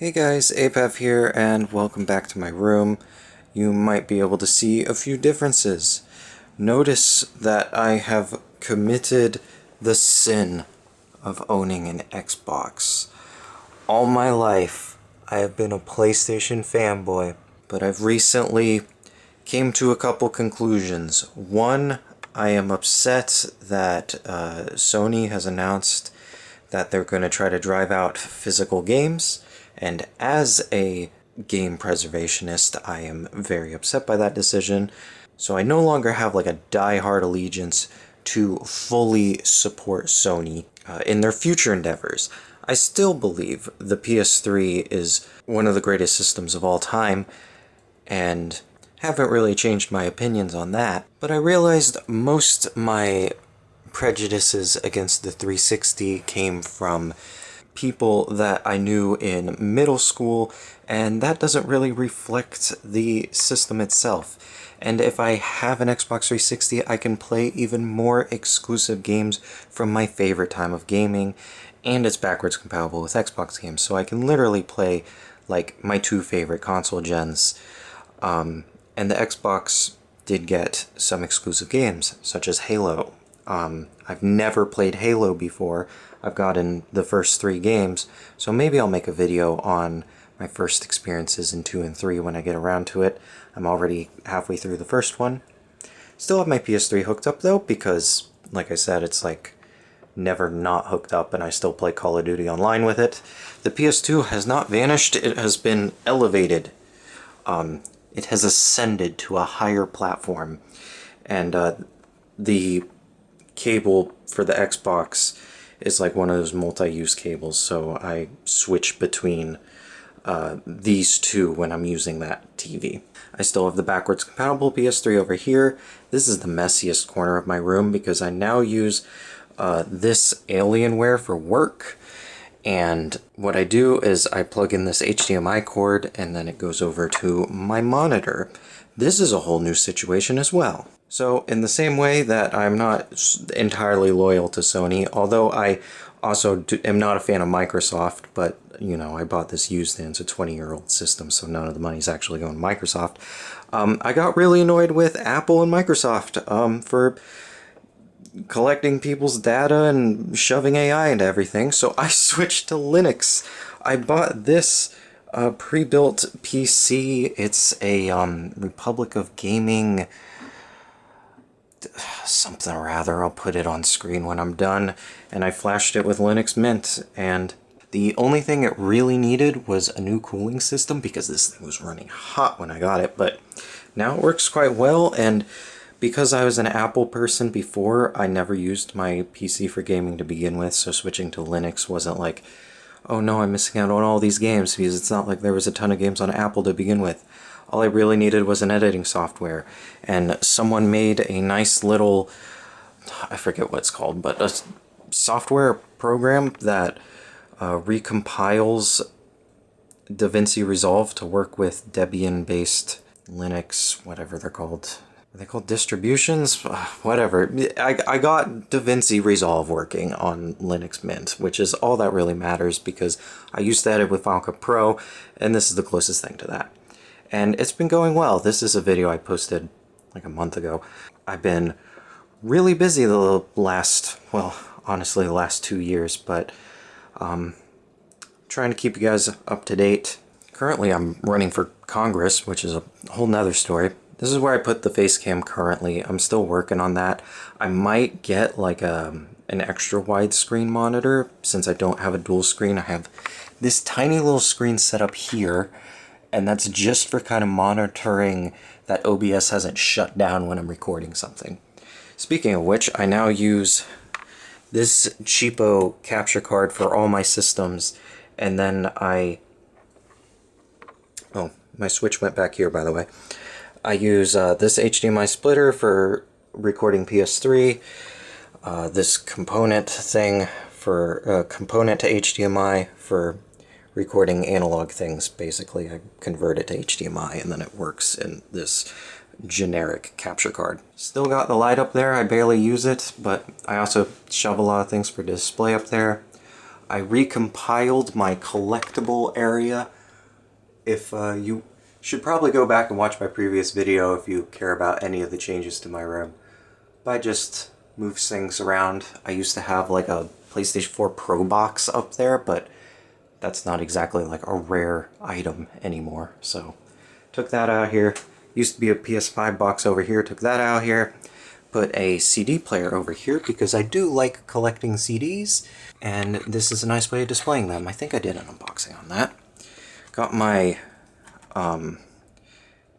Hey guys, Apev here, and welcome back to my room. You might be able to see a few differences. Notice that I have committed the sin of owning an Xbox. All my life, I have been a PlayStation fanboy, but I've recently came to a couple conclusions. One, I am upset that Sony has announced that they're going to try to drive out physical games, and as a game preservationist, I am very upset by that decision. So I no longer have like a die-hard allegiance to fully support Sony in their future endeavors. I still believe the PS3 is one of the greatest systems of all time, and haven't really changed my opinions on that. But I realized most my prejudices against the 360 came from people that I knew in middle school, and that doesn't really reflect the system itself. And if I have an Xbox 360, I can play even more exclusive games from my favorite time of gaming, and it's backwards compatible with Xbox games, so I can literally play like my two favorite console gens. And the Xbox did get some exclusive games, such as Halo. I've never played Halo before. I've gotten the first 3 games, so maybe I'll make a video on my first experiences in 2 and 3 when I get around to it. I'm already halfway through the first one. Still have my PS3 hooked up though, because, like I said, it's like never not hooked up, and I still play Call of Duty Online with it. The PS2 has not vanished, it has been elevated. It has ascended to a higher platform, and the cable for the Xbox is like one of those multi-use cables, so I switch between these two when I'm using that TV. I still have the backwards compatible PS3 over here. This is the messiest corner of my room because I now use this Alienware for work. And what I do is I plug in this HDMI cord and then it goes over to my monitor. This is a whole new situation as well. So in the same way that I'm not entirely loyal to Sony, although I also am not a fan of Microsoft, but you know, I bought this used and it's a 20-year-old system, so none of the money's actually going to Microsoft. I got really annoyed with Apple and Microsoft for collecting people's data and shoving AI into everything, so I switched to Linux. I bought this pre-built PC. It's a Republic of Gaming something or other. I'll put it on screen when I'm done, and I flashed it with Linux Mint, and the only thing it really needed was a new cooling system because this thing was running hot when I got it, but now it works quite well. And because I was an Apple person before, I never used my PC for gaming to begin with, so switching to Linux wasn't like, oh no, I'm missing out on all these games, because it's not like there was a ton of games on Apple to begin with. All I really needed was an editing software, and someone made a nice little, I forget what it's called, but a software program that recompiles DaVinci Resolve to work with Debian-based Linux, whatever they're called. Are they called distributions? Whatever. I got DaVinci Resolve working on Linux Mint, which is all that really matters because I used to edit with Final Cut Pro, and this is the closest thing to that. And it's been going well. This is a video I posted like a month ago. I've been really busy the last, well, honestly, the last 2 years, but trying to keep you guys up to date. Currently, I'm running for Congress, which is a whole nother story. This is where I put the face cam currently. I'm still working on that. I might get like an extra wide screen monitor since I don't have a dual screen. I have this tiny little screen set up here, and that's just for kind of monitoring that OBS hasn't shut down when I'm recording something. Speaking of which, I now use this cheapo capture card for all my systems, and then oh, my switch went back here, by the way. I use this HDMI splitter for recording PS3, this component thing for component to HDMI for recording analog things. Basically, I convert it to HDMI and then it works in this generic capture card. Still got the light up there. I barely use it, but I also shove a lot of things for display up there. I recompiled my collectible area. If you should probably go back and watch my previous video if you care about any of the changes to my room. But I just moved things around. I used to have like a PlayStation 4 Pro box up there, but that's not exactly like a rare item anymore. So took that out here. Used to be a PS5 box over here, took that out here. Put a CD player over here because I do like collecting CDs, and this is a nice way of displaying them. I think I did an unboxing on that. Got my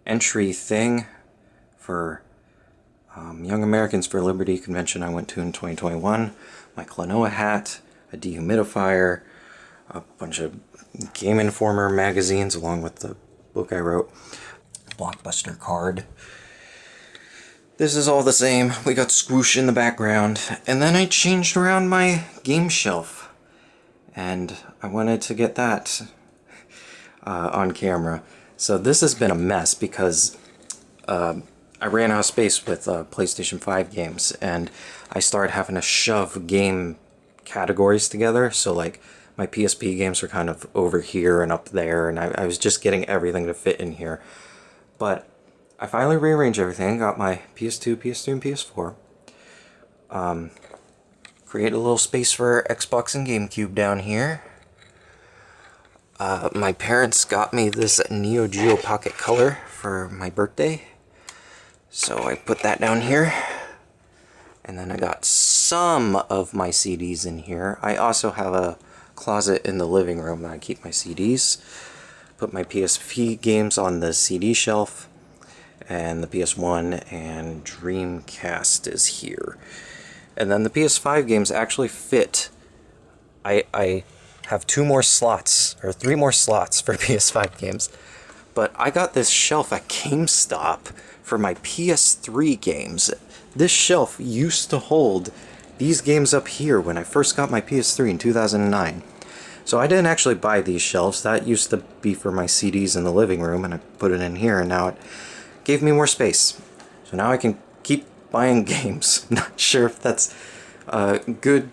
entry thing for Young Americans for Liberty convention I went to in 2021. My Klonoa hat, a dehumidifier, a bunch of Game Informer magazines along with the book I wrote, Blockbuster card. This is all the same. We got Squoosh in the background. And then I changed around my game shelf. And I wanted to get that on camera. So this has been a mess because I ran out of space with PlayStation 5 games. And I started having to shove game categories together. So like my PSP games were kind of over here and up there. And I was just getting everything to fit in here. But I finally rearranged everything, got my PS2, PS3, and PS4. Create a little space for Xbox and GameCube down here. My parents got me this Neo Geo Pocket Color for my birthday. So I put that down here. And then I got some of my CDs in here. I also have a closet in the living room that I keep my CDs. Put my PSP games on the CD shelf. And the PS1 and Dreamcast is here. And then the PS5 games actually fit. I have 2 more slots, or 3 more slots for PS5 games. But I got this shelf at GameStop for my PS3 games. This shelf used to hold these games up here when I first got my PS3 in 2009. So I didn't actually buy these shelves. That used to be for my CDs in the living room, and I put it in here, and now it gave me more space. So now I can keep buying games. Not sure if that's a good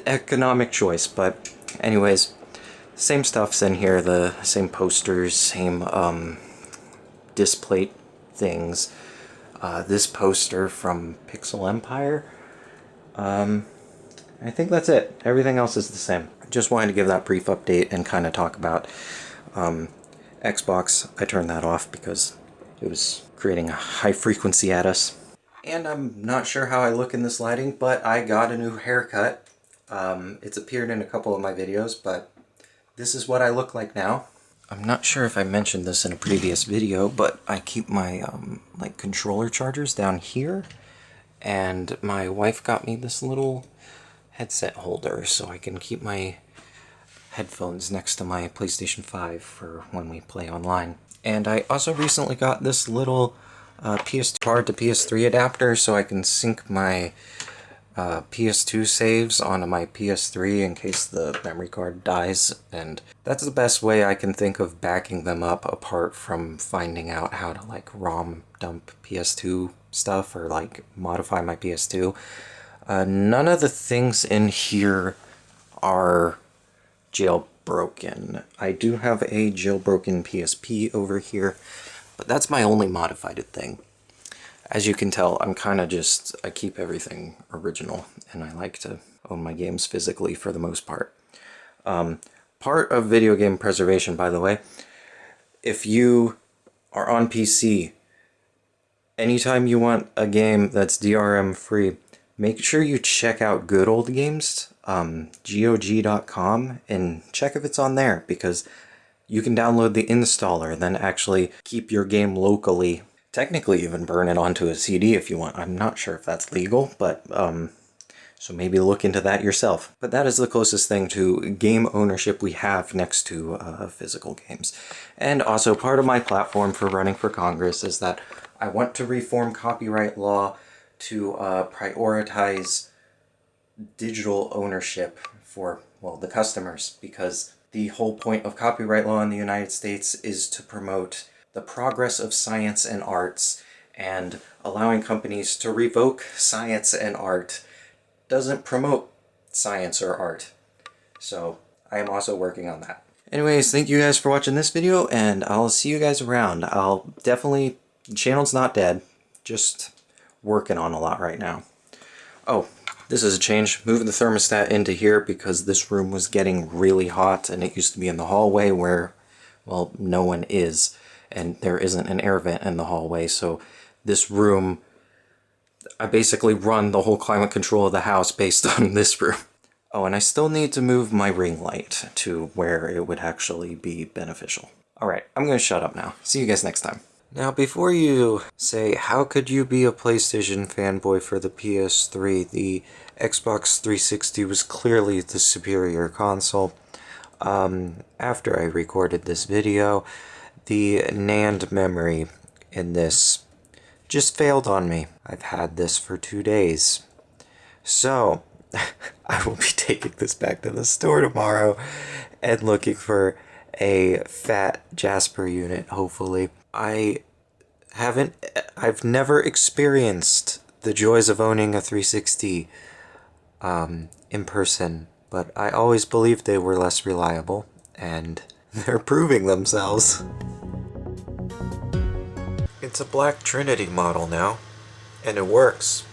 economic choice, but anyways, same stuff's in here, the same posters, same display things. This poster from Pixel Empire. I think that's it. Everything else is the same. Just wanted to give that brief update and kind of talk about Xbox. I turned that off because it was creating a high frequency at us. And I'm not sure how I look in this lighting, but I got a new haircut. It's appeared in a couple of my videos, but this is what I look like now. I'm not sure if I mentioned this in a previous video, but I keep my like controller chargers down here. And my wife got me this little headset holder so I can keep my headphones next to my PlayStation 5 for when we play online. And I also recently got this little PS2 card to PS3 adapter so I can sync my PS2 saves onto my PS3 in case the memory card dies. And that's the best way I can think of backing them up, apart from finding out how to like ROM dump PS2 stuff or like modify my PS2. None of the things in here are jailbroken. I do have a jailbroken PSP over here, but that's my only modified thing. As you can tell, I'm kind of just, I keep everything original, and I like to own my games physically for the most part. Part of video game preservation, by the way, if you are on PC, anytime you want a game that's DRM free, make sure you check out Good Old Games, GOG.com, and check if it's on there, because you can download the installer, then actually keep your game locally. Technically even burn it onto a CD if you want. I'm not sure if that's legal, but so maybe look into that yourself. But that is the closest thing to game ownership we have next to physical games. And also part of my platform for running for Congress is that I want to reform copyright law to prioritize digital ownership for, well, the customers, because the whole point of copyright law in the United States is to promote the progress of science and arts, and allowing companies to revoke science and art doesn't promote science or art. So I am also working on that. Anyways, thank you guys for watching this video, and I'll see you guys around. I'll definitely, the channel's not dead, just working on a lot right now. Oh, this is a change. Moving the thermostat into here because this room was getting really hot, and it used to be in the hallway where, well, no one is, and there isn't an air vent in the hallway, so this room, I basically run the whole climate control of the house based on this room. Oh, and I still need to move my ring light to where it would actually be beneficial. Alright, I'm gonna shut up now. See you guys next time. Now, before you say, how could you be a PlayStation fanboy for the PS3? The Xbox 360 was clearly the superior console. After I recorded this video, the NAND memory in this just failed on me. I've had this for 2 days. So, I will be taking this back to the store tomorrow and looking for a fat Jasper unit, hopefully. I've never experienced the joys of owning a 360 in person, but I always believed they were less reliable, and they're proving themselves. It's a Black Trinity model now, and it works.